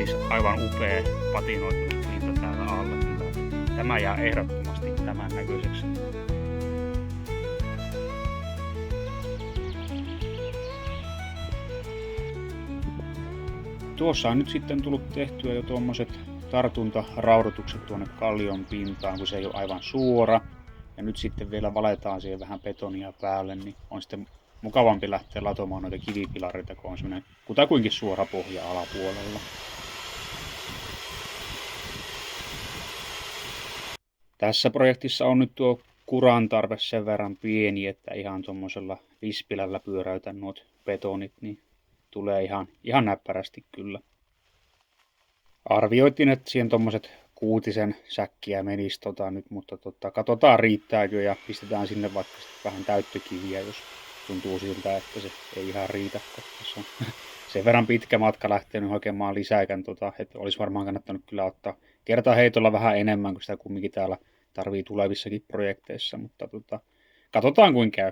siis aivan upea patinoitunut pinta täällä alla kyllä. Tämä jää ehdottomasti tämän näköiseksi. Tuossa on nyt sitten tullut tehtyä jo tuommoiset tartuntaraudotukset tuonne kallion pintaan, kun se ei ole aivan suora. Ja nyt sitten vielä valetaan siihen vähän betonia päälle, niin on sitten mukavampi lähteä latomaan noita kivipilareita, kun on semmoinen kutakuinkin suora pohja alapuolella. Tässä projektissa on nyt tuo kuran tarve sen verran pieni, että ihan tuommoisella vispilällä pyöräytän nuot betonit, niin tulee ihan näppärästi kyllä. Arvioitiin, että siihen tuommoiset 6 säkkiä menisi nyt, mutta katsotaan riittääkö ja pistetään sinne vaikka vähän täyttökiviä, jos tuntuu siltä, että se ei ihan riitä. Tässä on sen verran pitkä matka lähtenyt hakemaan lisäikän, että olisi varmaan kannattanut kyllä ottaa kertaheitolla vähän enemmän, kun sitä kumminkin täällä tarvii tulevissakin projekteissa, mutta katsotaan kuin käy.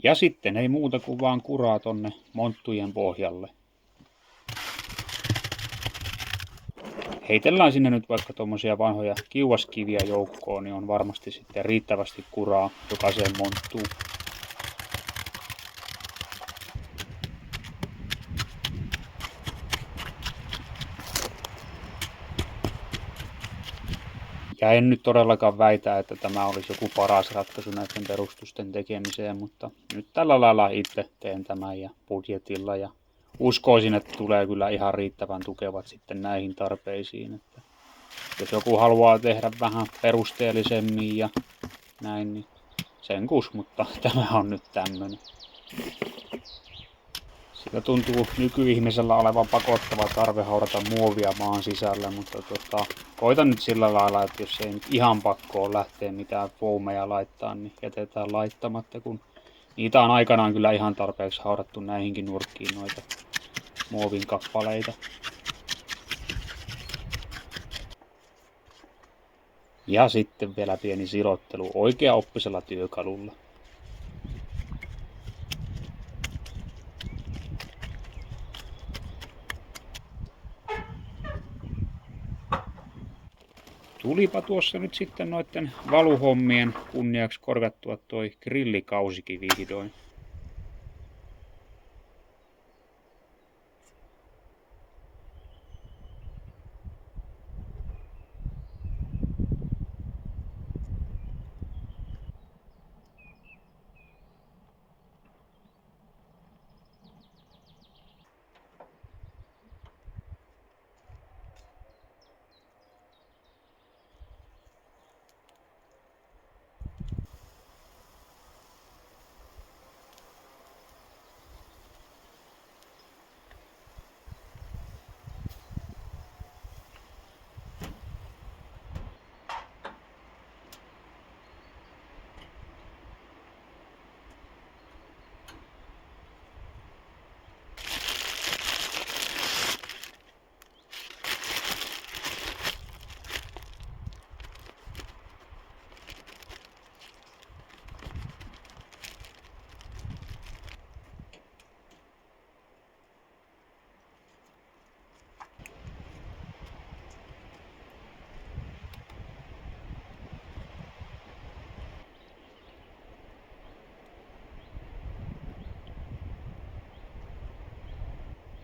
Ja sitten ei muuta kuin vaan kuraa tonne monttujen pohjalle. Heitellään sinne nyt vaikka tuommoisia vanhoja kiuaskiviä joukkoon, niin on varmasti sitten riittävästi kuraa jokaiseen monttuun. Ja en nyt todellakaan väitä, että tämä olisi joku paras ratkaisu näiden perustusten tekemiseen, mutta nyt tällä lailla itse teen tämän ja budjetilla ja uskoisin, että tulee kyllä ihan riittävän tukevat sitten näihin tarpeisiin. Että jos joku haluaa tehdä vähän perusteellisemmin ja näin, niin sen kus, mutta tämä on nyt tämmöinen. Sillä tuntuu nykyihmisellä olevan pakottava tarve haudata muovia maan sisällä, mutta koitan nyt sillä lailla, että jos ei nyt ihan pakkoon lähteä mitään foameja laittaa, niin jätetään laittamatta, kun niitä on aikanaan kyllä ihan tarpeeksi haudattu näihinkin nurkkiin noita muovin kappaleita. Ja sitten vielä pieni silottelu oikeaoppisella työkalulla. Tulipa tuossa nyt sitten noiden valuhommien kunniaksi korjattua toi grillikausikin vihdoin.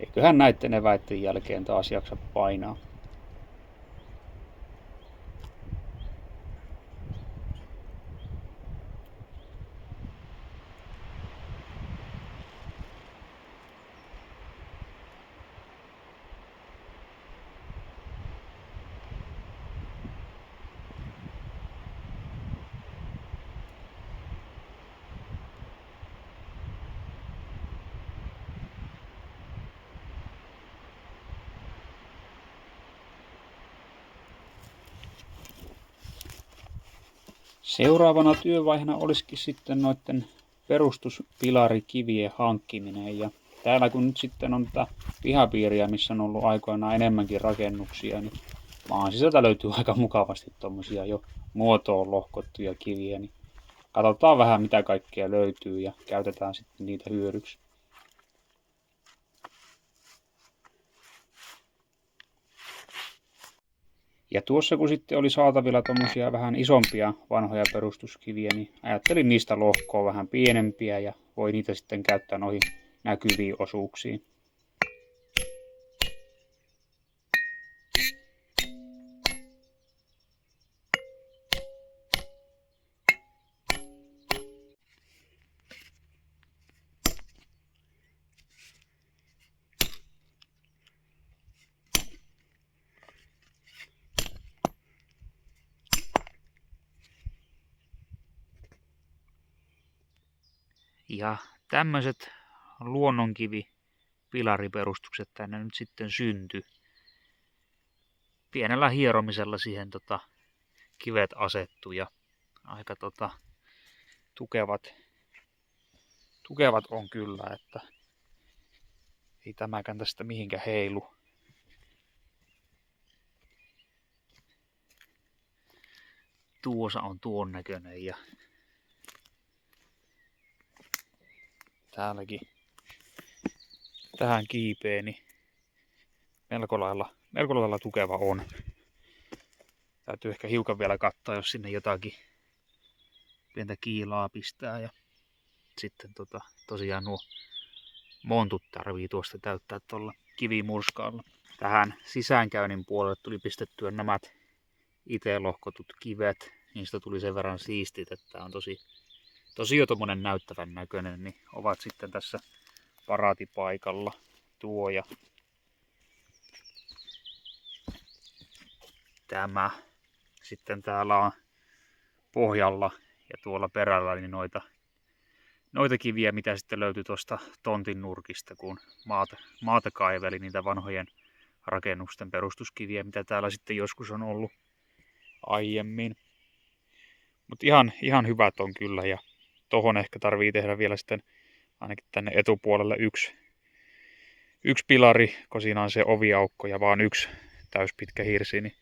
Eiköhän näitten eväitten jälkeen taas jaksa painaa. Seuraavana työvaihena olisikin sitten noiden perustuspilarikivien hankkiminen. Ja täällä kun nyt sitten on tätä pihapiiriä, missä on ollut aikoinaan enemmänkin rakennuksia, niin maan sisältä löytyy aika mukavasti tuommoisia jo muotoon lohkottuja kiviä. Niin katsotaan vähän mitä kaikkea löytyy ja käytetään sitten niitä hyödyksi. Ja tuossa kun sitten oli saatavilla tommosia vähän isompia vanhoja perustuskiviä, niin ajattelin niistä lohkoa vähän pienempiä ja voi niitä sitten käyttää noihin näkyviin osuuksiin. Ja tämmöiset luonnonkivi-pilariperustukset tänne nyt sitten syntyi. Pienellä hieromisella siihen kivet asettu ja aika tukevat on kyllä, että ei tämäkään tästä mihinkään heilu. Tuossa on tuon näköinen ja täälläkin tähän kiipeen niin melko lailla tukeva on. Täytyy ehkä hiukan vielä katsoa, jos sinne jotakin pientä kiilaa pistää. Ja sitten tosiaan nuo montut tarvii tuosta täyttää tuolla kivimurskaalla. Tähän sisäänkäynnin puolelle tuli pistettyä nämä itse lohkotut kivet. Niistä tuli sen verran siistit, että on tosi jo tommonen näyttävän näköinen, niin ovat sitten tässä paraatipaikalla tuo ja tämä. Sitten täällä on pohjalla ja tuolla perällä niin noita kiviä, mitä sitten löytyi tuosta tontin nurkista, kun maata kaiveli niitä vanhojen rakennusten perustuskiviä, mitä täällä sitten joskus on ollut aiemmin. Mutta ihan hyvät on kyllä ja tohon ehkä tarvii tehdä vielä sitten ainakin tänne etupuolelle yksi pilari, kun siinä on se oviaukko ja vaan yksi täyspitkä hirsi, niin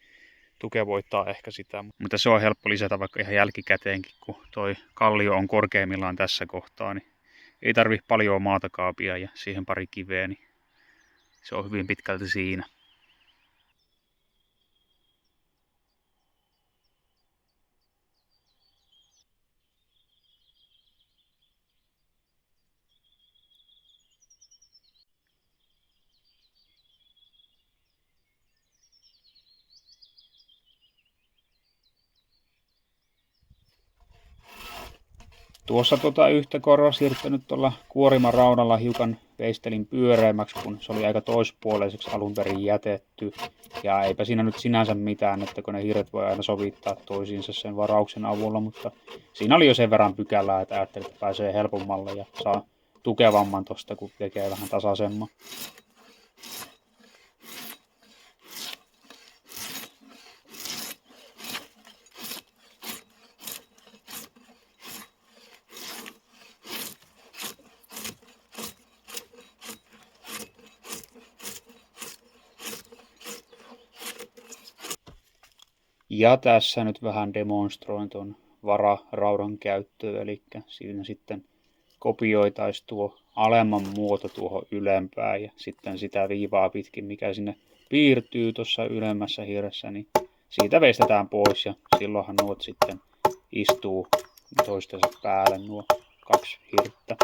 tuke voittaa ehkä sitä. Mutta se on helppo lisätä vaikka ihan jälkikäteenkin, kun toi kallio on korkeimmillaan tässä kohtaa, niin ei tarvi paljon maatakaapia ja siihen pari kiveä, niin se on hyvin pitkälti siinä. Tuossa yhtä korvasiirtoa nyt tuolla kuoriman raudalla hiukan veistelin pyöreämmäksi, kun se oli aika toispuoleiseksi alun perin jätetty. Ja eipä siinä nyt sinänsä mitään, että kun ne hirret voi aina sovittaa toisiinsa sen varauksen avulla, mutta siinä oli jo sen verran pykälää, että ajattelin, että pääsee helpommalle ja saa tukevamman tosta, kun tekee vähän tasaisemman. Ja tässä nyt vähän demonstroin tuon vararaudan käyttöä, eli siinä sitten kopioitaisiin tuo alemman muoto tuohon ylempään ja sitten sitä viivaa pitkin, mikä sinne piirtyy tuossa ylemmässä hirressä, niin siitä veistetään pois ja silloinhan nuot sitten istuu toistensa päälle nuo kaksi hirttä.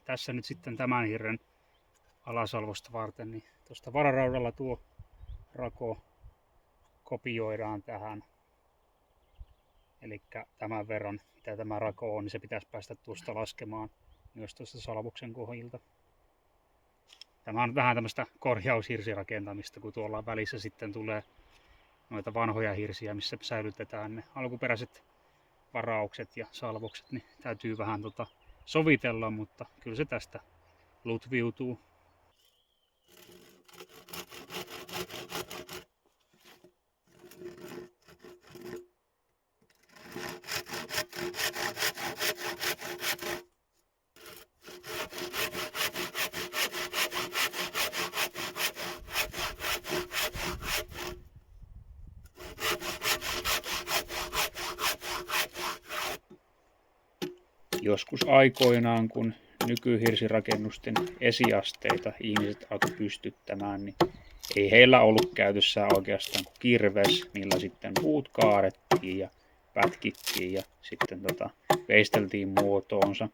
tässä nyt sitten tämän hirren alasalvosta varten, niin tuosta vararaudalla tuo rako kopioidaan tähän. Eli tämän verran, mitä tämä rako on, niin se pitäisi päästä tuosta laskemaan myös tuosta salvoksen kohdilta. Tämä on vähän tämmöistä korjaushirsirakentamista, kun tuolla välissä sitten tulee noita vanhoja hirsiä, missä säilytetään ne alkuperäiset varaukset ja salvokset, niin täytyy vähän sovitella, mutta kyllä se tästä lutviutuu. Joskus aikoinaan, kun nykyhirsirakennusten esiasteita ihmiset alkoi pystyttämään, niin ei heillä ollut käytössään oikeastaan kuin kirves, millä sitten puut kaadettiin ja pätkittiin ja sitten veisteltiin muotoonsa.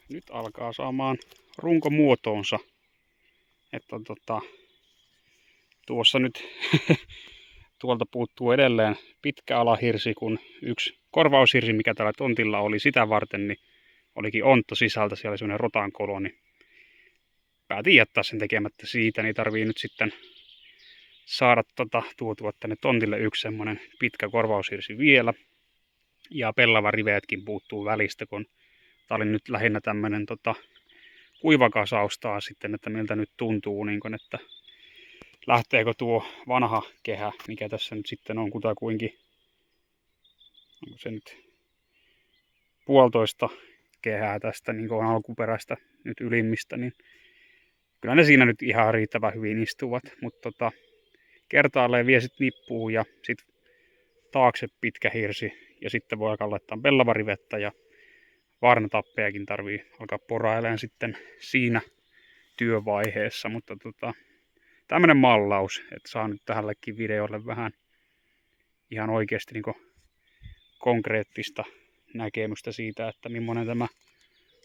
Nyt alkaa saamaan runko muotoonsa. Että tuossa nyt tuolta puuttuu edelleen pitkä alahirsi, kun yksi korvaushirsi, mikä täällä tontilla oli sitä varten, niin olikin ontto sisältä, siellä oli semmoinen rotankolo, niin päätin jättää sen tekemättä siitä, niin tarvii nyt sitten saada tuotua tänne tontille yksi semmoinen pitkä korvaushirsi vielä. Ja pellavariveetkin puuttuu välistä, kun tää oli nyt lähinnä tämmönen kuivakasaus taas sitten, että miltä nyt tuntuu, niin kun, että lähteekö tuo vanha kehä, mikä tässä nyt sitten on kutakuinkin, onko se nyt 1,5 kehää tästä niin kuin alkuperäistä nyt ylimmistä, niin kyllä ne siinä nyt ihan riittävän hyvin istuvat, mutta kertaalleen vie sitten nippuun ja sitten taakse pitkä hirsi ja sitten voi alkaa laittaa pellavarivettä ja vaarnatappejakin tarvii alkaa porailemaan sitten siinä työvaiheessa, mutta tämmönen mallaus, että saa nyt tällekin videolle vähän ihan oikeasti niin konkreettista näkemystä siitä, että millainen tämä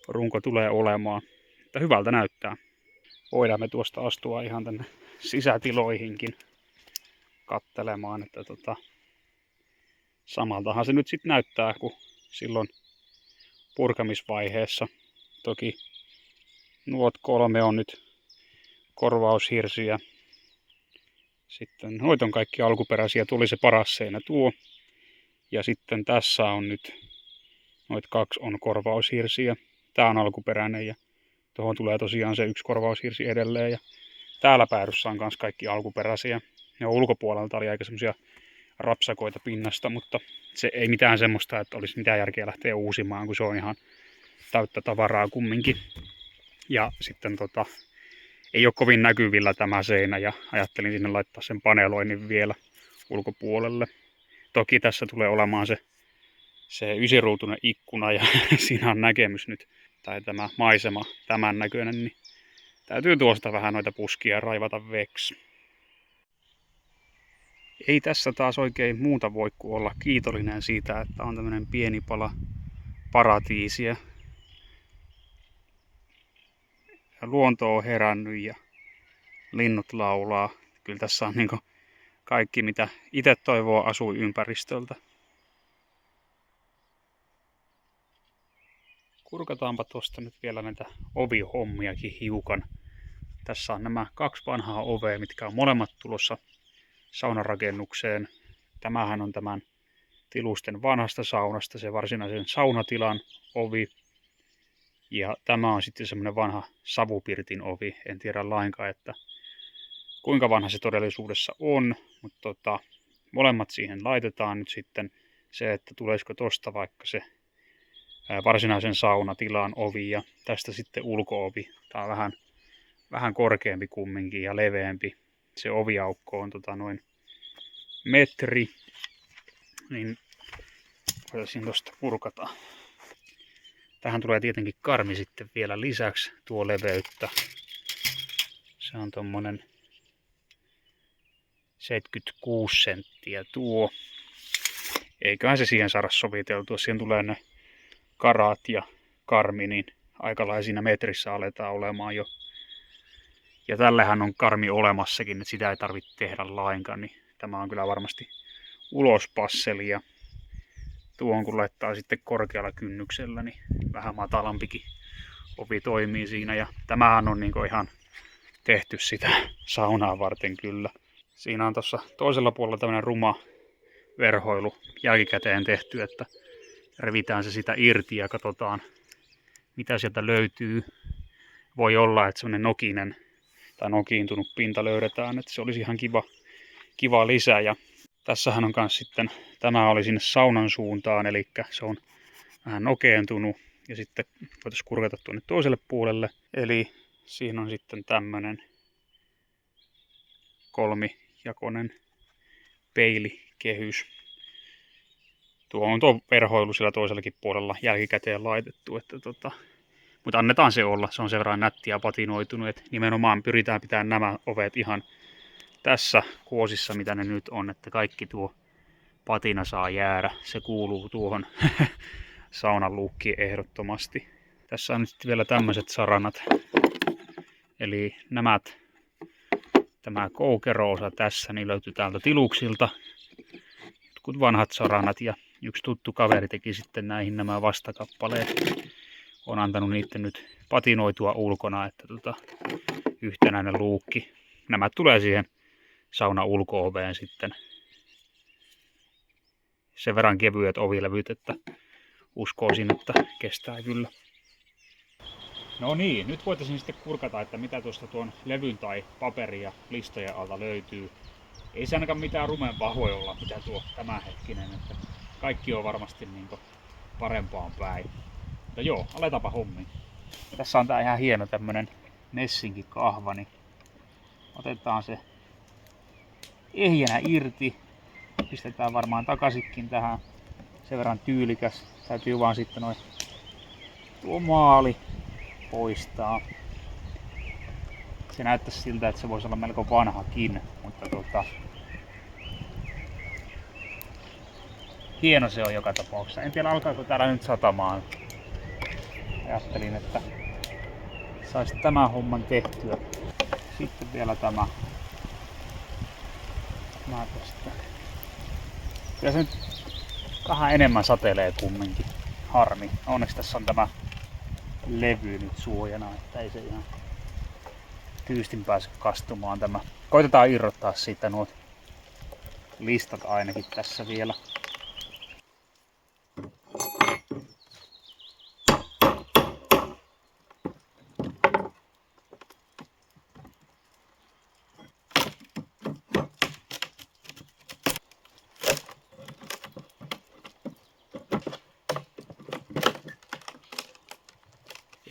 runko tulee olemaan. Että hyvältä näyttää. Voidaan me tuosta astua ihan tänne sisätiloihinkin kattelemaan, että samaltahan se nyt sitten näyttää kuin silloin purkamisvaiheessa. Toki nuot 3 on nyt korvaushirsiä. Sitten noit on kaikki alkuperäisiä, tuli se paras seinä tuo. Ja sitten tässä on nyt, noit 2 on korvaushirsiä. Tää on alkuperäinen ja tuohon tulee tosiaan se 1 korvaushirsi edelleen. Ja täällä päädyssä on myös kaikki alkuperäisiä. Ja ulkopuolelta oli aika semmosia rapsakoita pinnasta, mutta se ei mitään semmoista, että olisi mitään järkeä lähteä uusimaan, kun se on ihan täyttä tavaraa kumminkin. Ja sitten ei ole kovin näkyvillä tämä seinä ja ajattelin sinne laittaa sen paneloinnin vielä ulkopuolelle. Toki tässä tulee olemaan se ysiruutuinen ikkuna ja siinä on näkemys nyt, tai tämä maisema tämän näköinen, niin täytyy tuosta vähän noita puskia raivata veksi. Ei tässä taas oikein muuta voi kuin olla kiitollinen siitä, että on tämmöinen pieni pala paratiisia. Ja luonto on herännyt ja linnut laulaa. Kyllä tässä on niinku kaikki, mitä itse toivoo asuinympäristöltä. Kurkataanpa tuosta nyt vielä näitä ovihommiakin hiukan. Tässä on nämä 2 vanhaa ovea, mitkä on molemmat tulossa saunarakennukseen. Tämähän on tämän tilusten vanhasta saunasta se varsinaisen saunatilan ovi. Ja tämä on sitten semmoinen vanha savupirtin ovi. En tiedä lainkaan, että kuinka vanha se todellisuudessa on, mutta molemmat siihen laitetaan nyt sitten. Se, että tulisiko tosta vaikka se varsinaisen saunatilan ovi ja tästä sitten ulko-ovi. Tämä on vähän korkeampi kumminkin ja leveämpi. Se oviaukko on noin metri. Niin voitaisiin tuosta purkata. Tähän tulee tietenkin karmi sitten vielä lisäksi tuo leveyttä. Se on tommonen 76 senttiä tuo. Eiköhän se siihen saada soviteltua. Siihen tulee ne karat ja karmi, niin aikalailla siinä metrissä aletaan olemaan jo. Ja tällähän on karmi olemassakin, että sitä ei tarvitse tehdä lainkaan. Niin tämä on kyllä varmasti ulospasseli. Ja tuohon kun laittaa sitten korkealla kynnyksellä, niin vähän matalampikin ovi toimii siinä. Ja tämähän on niinku ihan tehty sitä saunaa varten kyllä. Siinä on tuossa toisella puolella tämmöinen ruma verhoilu jälkikäteen tehty, että revitään se sitä irti ja katsotaan mitä sieltä löytyy. Voi olla, että semmoinen nokinen tai nokiintunut pinta löydetään, että se olisi ihan kiva lisä. Ja tässähän on myös sitten, tämä oli sinne saunan suuntaan, eli se on vähän nokeentunut ja sitten voitaisiin kurkata tuonne toiselle puolelle. Eli siinä on sitten tämmöinen kolmijakoinen peilikehys. Tuo on tuo verhoilu sillä toisellakin puolella jälkikäteen laitettu, että mutta annetaan se olla, se on sen verran nättiä ja patinoitunut, että nimenomaan pyritään pitämään nämä ovet ihan tässä kuosissa, mitä ne nyt on, että kaikki tuo patina saa jäädä, se kuuluu tuohon saunan luukkiin ehdottomasti. Tässä on nyt vielä tämmöiset saranat, eli tämä koukeroosa tässä, niin löytyy täältä tiluksilta, jotkut vanhat saranat ja yksi tuttu kaveri teki sitten näihin nämä vastakappaleet. On antanut niiden nyt patinoitua ulkona, että yhtenäinen luukki. Nämä tulee siihen saunan ulko-oveen sitten. Sen verran kevyet ovilevyt, että uskoisin, että kestää kyllä. No niin, nyt voitaisiin sitten kurkata, että mitä tuosta tuon levyn tai paperin ja listojen alta löytyy. Ei se ainakaan mitään rumempaa voi olla, mitä tuo tämänhetkinen, että kaikki on varmasti niin parempaan päin. Mutta joo, aletaanpa hommiin. Tässä on tää ihan hieno tämmönen Nessinkin kahva, niin otetaan se ehjänä irti. Pistetään varmaan takaisinkin tähän. Sen verran tyylikäs. Täytyy vaan sitten tuo maali poistaa. Se näyttäisi siltä, että se voisi olla melko vanhakin, mutta hieno se on joka tapauksessa. En tiedä alkaako täällä nyt satamaan. Ajattelin, että saisi tämän homman tehtyä. Sitten vielä tämä tästä. Kyllä se nyt vähän enemmän satelee kumminkin. Harmi. Onneksi tässä on tämä levy nyt suojana, että ei se ihan tyystin pääse kastumaan tämä. Koitetaan irrottaa siitä nuo listat ainakin tässä vielä.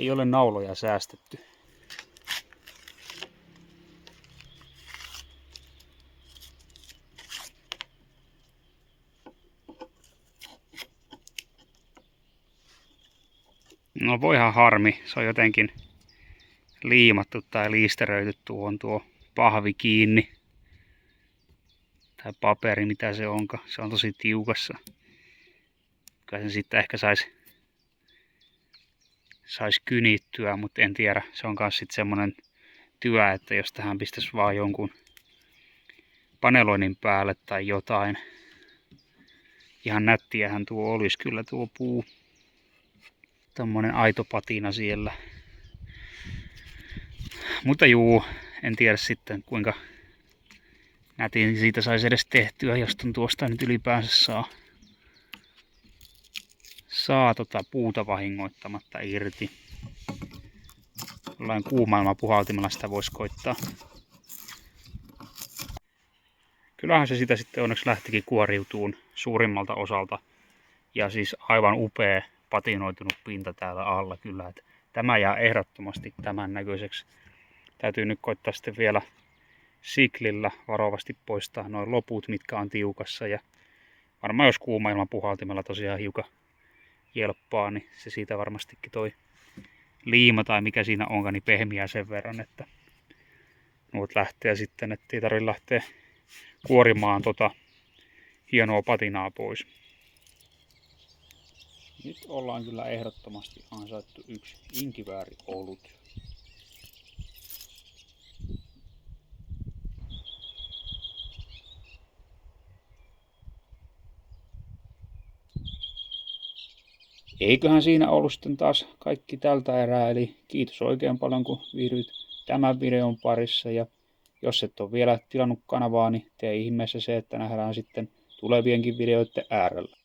Ei ole nauloja säästetty. No voihan harmi, se on jotenkin liimattu tai liisteröity tuohon tuo pahvi kiinni. Tai paperi, mitä se onkaan. Se on tosi tiukassa. Kyllä sen sitten ehkä sais kynittyä, mutta en tiedä. Se on myös sitten semmonen työ, että jos tähän pistäisi vaan jonkun paneloinnin päälle tai jotain. Ihan nättiähän tuo olisi kyllä tuo puu. Tommonen aito patina siellä. Mutta juu, en tiedä sitten kuinka nätin siitä saisi edes tehtyä, jos tuosta nyt ylipäänsä saa puuta vahingoittamatta irti. Jollain kuumailmapuhaltimella sitä voisi koittaa. Kyllähän se sitä sitten onneksi lähtikin kuoriutuun suurimmalta osalta. Ja siis aivan upea patinoitunut pinta täällä alla kyllä. Että tämä jää ehdottomasti tämän näköiseksi. Täytyy nyt koittaa sitten vielä siklillä varovasti poistaa noin loput, mitkä on tiukassa. Ja varmaan jos kuumailmapuhaltimella tosiaan hiukan jelppaa, niin se siitä varmastikin toi liima tai mikä siinä onkaan, niin pehmiää sen verran, että nuot lähtee sitten, ettei tarvitse lähteä kuorimaan hienoa patinaa pois. Nyt ollaan kyllä ehdottomasti ansaittu yksi inkivääriolut. Eiköhän siinä ollut sitten taas kaikki tältä erää, eli kiitos oikein paljon kun viihdyit tämän videon parissa, ja jos et ole vielä tilannut kanavaa, niin tee ihmeessä se, että nähdään sitten tulevienkin videoiden äärellä.